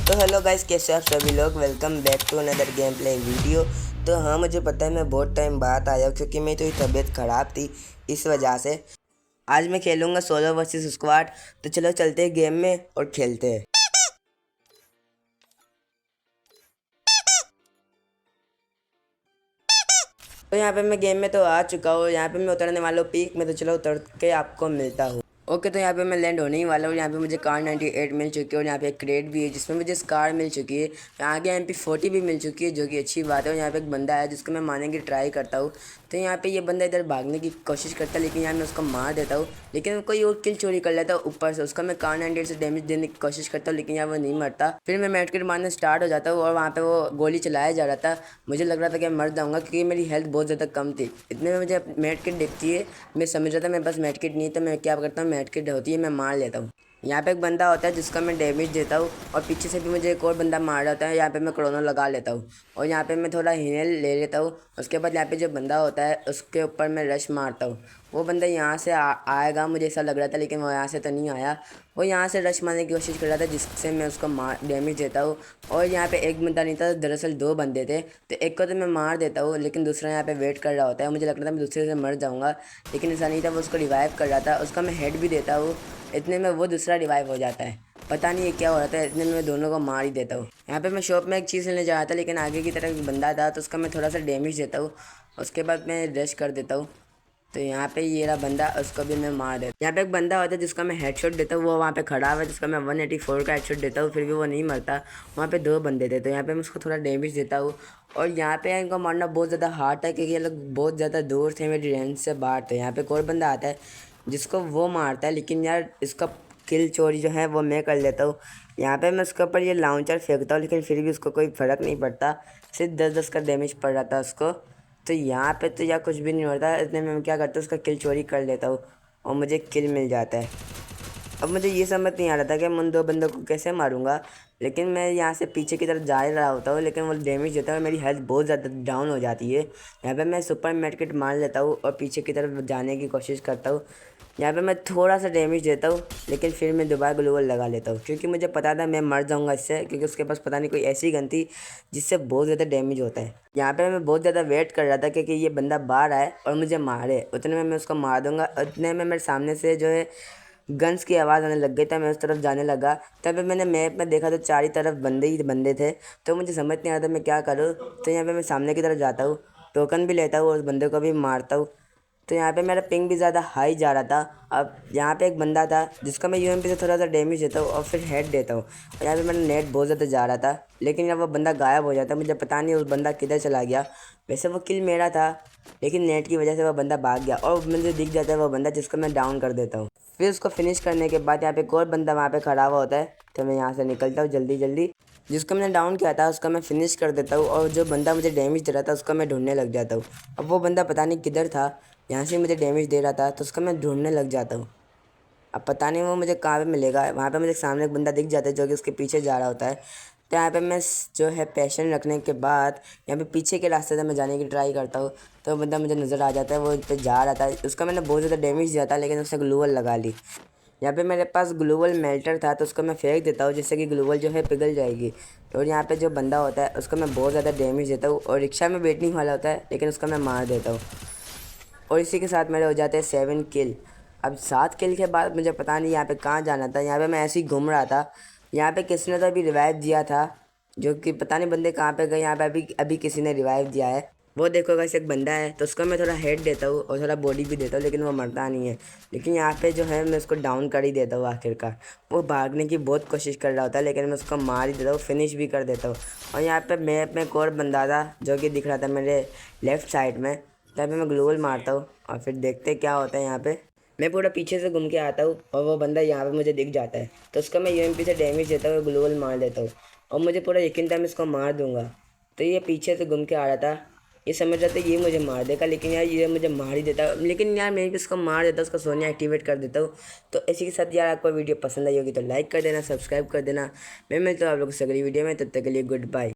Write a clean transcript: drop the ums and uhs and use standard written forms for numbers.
तो hello guys, कैसे आप सभी लोग। Welcome back to another gameplay video. तो हाँ, मुझे पता है मैं बहुत टाइम बाद आया क्योंकि मेरी थोड़ी तबीयत ख़राब थी, इस वजह से। आज मैं खेलूँगा सोलो वर्सेस स्क्वाड। तो चलो चलते हैं गेम में और खेलते हैं। तो यहाँ पे मैं गेम में तो आ चुका हूँ। यहाँ पे मैं उतरने वाला हूँ पीक में। तो चलो उतर के आपको मिलता हूँ। ओके, तो यहाँ पे मैं लैंड होने ही वाला हूँ। यहाँ पे मुझे कार 98 मिल चुकी है और यहाँ पे एक क्रेट भी है जिसमें मुझे स्कार मिल चुकी है। यहाँ आगे MP40 भी मिल चुकी है, जो कि अच्छी बात है। और यहाँ पे एक बंदा है जिसको मैं मारने की ट्राई करता हूँ। तो यहाँ पे ये बंदा इधर भागने की कोशिश करता है, लेकिन यहाँ मैं उसको मार देता हूँ। लेकिन कोई और किल चोरी कर लेता है ऊपर से। उसका मैं कार 98 से डैमेज देने की कोशिश करता हूँ, लेकिन यहाँ वो नहीं मरता। फिर मैं मेडकिट मारने स्टार्ट हो जाता हूँ और वहाँ पे वो गोली चलाया जा रहा था। मुझे लग रहा था कि मैं मर जाऊँगा क्योंकि मेरी हेल्थ बहुत ज़्यादा कम थी। इतने में मुझे मेडकिट दिखती है। मैं समझ रहा था मेरे पास मेडकिट नहीं, तो मैं क्या करता हूँ, मेडकिट होती है मैं मार लेता हूँ। यहाँ पे एक बंदा होता है जिसका मैं डैमेज देता हूँ और पीछे से भी मुझे एक और बंदा मार जाता है। यहाँ पे मैं क्रोनो लगा लेता हूँ और यहाँ पे मैं थोड़ा हिल ले लेता हूँ। उसके बाद यहाँ पे जो बंदा होता है उसके ऊपर मैं रश मारता हूँ। वो बंदा यहाँ से आएगा मुझे ऐसा लग रहा था, लेकिन वो यहाँ से तो नहीं आया। वो यहाँ से रश मारने की कोशिश कर रहा था, जिससे मैं उसको डैमेज देता हूँ। और यहाँ पे एक बंदा नहीं था, दरअसल दो बंदे थे। तो एक को तो मैं मार देता हूँ, लेकिन दूसरा यहाँ पे वेट कर रहा होता है। मुझे लग रहा था मैं दूसरे से मर जाऊँगा, लेकिन ऐसा नहीं था। वो उसको रिवाइव कर रहा था। उसका मैं हेड भी देता हूँ। इतने में वो दूसरा रिवाइव हो जाता है। पता नहीं ये क्या हो रहा था। इतने में मैं दोनों को मार ही देता हूँ। यहाँ पे मैं शॉप में एक चीज़ लेने जा रहा था, लेकिन आगे की तरफ एक बंदा था, तो उसका मैं थोड़ा सा डैमेज देता हूँ। उसके बाद मैं रश कर देता हूँ। तो यहाँ पे ये रहा बंदा, उसको भी मैं मार देता हूँ। यहाँ पे एक बंदा होता है जिसका मैं हेडशॉट देता हूँ। वो वहाँ पे खड़ा हुआ है, जिसका मैं 184 का हेडशॉट देता हूँ, फिर भी वो नहीं मरता। वहाँ पे दो बंदे थे, तो यहाँ पे मैं उसको थोड़ा डैमेज देता हूँ। और यहाँ पे इनको मारना बहुत ज़्यादा हार्ड है, क्योंकि ये लोग बहुत ज़्यादा दूर थे, मेरी रेंज से बाहर थे। यहाँ पे एक और बंदा आता है जिसको वो मारता है, लेकिन यार इसका किल चोरी जो है वो मैं कर लेता हूँ। यहाँ पे मैं उसके ऊपर ये लाउंचर फेंकता हूँ, लेकिन फिर भी उसको कोई फ़र्क नहीं पड़ता। सिर्फ 10-10 का डैमेज पड़ रहा था उसको। तो यहाँ पे तो यार कुछ भी नहीं होता। इतने में मैं क्या करता हूँ, उसका किल चोरी कर लेता हूँ और मुझे किल मिल जाता है। अब मुझे ये समझ नहीं आ रहा था कि मैं उन दो बंदों को कैसे मारूंगा, लेकिन मैं यहाँ से पीछे की तरफ जा ही रहा होता हूँ, लेकिन वो डैमेज देता है और मेरी हेल्थ बहुत ज़्यादा डाउन हो जाती है। यहाँ पे मैं सुपर मेडकिट मार लेता हूँ और पीछे की तरफ जाने की कोशिश करता हूँ। यहाँ पे मैं थोड़ा सा डैमेज देता हूँ, लेकिन फिर मैं दोबारा ग्लूवल लगा लेता हूँ, क्योंकि मुझे पता था मैं मर जाऊँगा इससे, क्योंकि उसके पास पता नहीं कोई ऐसी गन थी जिससे बहुत ज़्यादा डैमेज होता है। यहाँ पे मैं बहुत ज़्यादा वेट कर रहा था क्योंकि ये बंदा बाहर आए और मुझे मारे। उतने में मैं उसको मार दूंगा। उतने में मेरे सामने से जो है गन्स की आवाज़ आने लग गई था। मैं उस तरफ जाने लगा, तब मैंने मैप में देखा तो चारों तरफ बंदे ही बंदे थे। तो मुझे समझ नहीं आ रहा था मैं क्या करूँ। तो यहाँ पे मैं सामने की तरफ जाता हूँ, टोकन भी लेता हूँ और उस बंदे को भी मारता हूँ। तो यहाँ पे मेरा पिंग भी ज़्यादा हाई जा रहा था। अब यहाँ पे एक बंदा था जिसका मैं UMP से थोड़ा सा डैमेज देता हूँ और फिर हेड देता हूँ। और यहाँ पे मेरा नेट बहुत ज़्यादा जा रहा था, लेकिन जब वो बंदा गायब हो जाता, मुझे पता नहीं उस बंदा किधर चला गया। वैसे वो किल मेरा था, लेकिन नेट की वजह से वो बंदा भाग गया और मुझे दिख जाता है वो बंदा, जिसको मैं डाउन कर देता हूँ। फिर उसको फिनिश करने के बाद यहाँ पे एक और बंदा वहाँ पे खड़ा हुआ होता है। तो मैं यहाँ से निकलता हूँ जल्दी जल्दी। जिसको मैंने डाउन किया था उसका मैं फिनिश कर देता हूँ, और जो बंदा मुझे डैमेज दे रहा था उसका मैं ढूंढने लग जाता हूँ। अब वो बंदा पता नहीं किधर था, यहाँ से मुझे डैमेज दे रहा था, तो उसका मैं ढूंढने लग जाता हूँ। अब पता नहीं वो मुझे कहाँ पे मिलेगा। वहाँ पे मुझे सामने एक बंदा दिख जाता है जो कि उसके पीछे जा रहा होता है। तो यहाँ पे मैं जो है पैशन रखने के बाद यहाँ पे पीछे के रास्ते से मैं जाने की ट्राई करता हूँ। तो वो बंदा मुझे नज़र आ जाता है, वो पे जा रहा था। उसका मैंने बहुत ज़्यादा डैमेज दिया था, लेकिन उसने ग्लूवल लगा ली। यहाँ पे मेरे पास ग्लूवल मेल्टर था, तो उसको मैं फेंक देता हूँ जिससे कि ग्लूवल जो है पिघल जाएगी। और यहाँ पे जो बंदा होता है उसको मैं बहुत ज़्यादा डैमेज देता हूँ, और रिक्शा में बैठने वाला होता है, लेकिन उसको मैं मार देता हूँ। और इसी के साथ मेरे हो जाते हैं 7 किल। अब 7 किल के बाद मुझे पता नहीं यहाँ पे कहाँ जाना था। यहाँ पे मैं ऐसे ही घूम रहा था। यहाँ पे किसी ने तो अभी रिवाइव दिया था, जो कि पता नहीं बंदे कहाँ पे गए। यहाँ पे अभी अभी किसी ने रिवाइव दिया है। वो देखो गाइस, एक बंदा है, तो उसको मैं थोड़ा हेड देता हूँ और थोड़ा बॉडी भी देता हूँ, लेकिन वो मरता नहीं है। लेकिन यहाँ पे जो है मैं उसको डाउन कर ही देता हूँ आखिरकार। वो भागने की बहुत कोशिश कर रहा होता है, लेकिन मैं उसको मार ही देता हूँ, फिनिश भी कर देता हूँ। और यहाँ पे मैप में एक और बंदा था जो कि दिख रहा था मेरे लेफ्ट साइड में। तब मैं ग्लोवल मारता हूँ और फिर देखते क्या होता है। यहाँ पे मैं पूरा पीछे से घूम के आता हूँ और वो बंदा यहाँ पे मुझे दिख जाता है, तो उसका मैं UMP से डैमेज देता हूँ, ग्लोवल मार देता हूँ। और मुझे पूरा यकीन था मैं इसको मार दूंगा। तो ये पीछे से घूम के आ रहा था, ये समझ रहा था ये मुझे मार देगा, लेकिन यार ये मुझे मार ही देता। लेकिन यार मैं भी इसको मार देता, उसका सोनिया एक्टिवेट कर देता हूँ। तो इसी के साथ यार आपको वीडियो पसंद आई होगी तो लाइक कर देना, सब्सक्राइब कर देना। मैं मिलता हूँ आप लोगों से अगली वीडियो में, तब तक के लिए गुड बाय।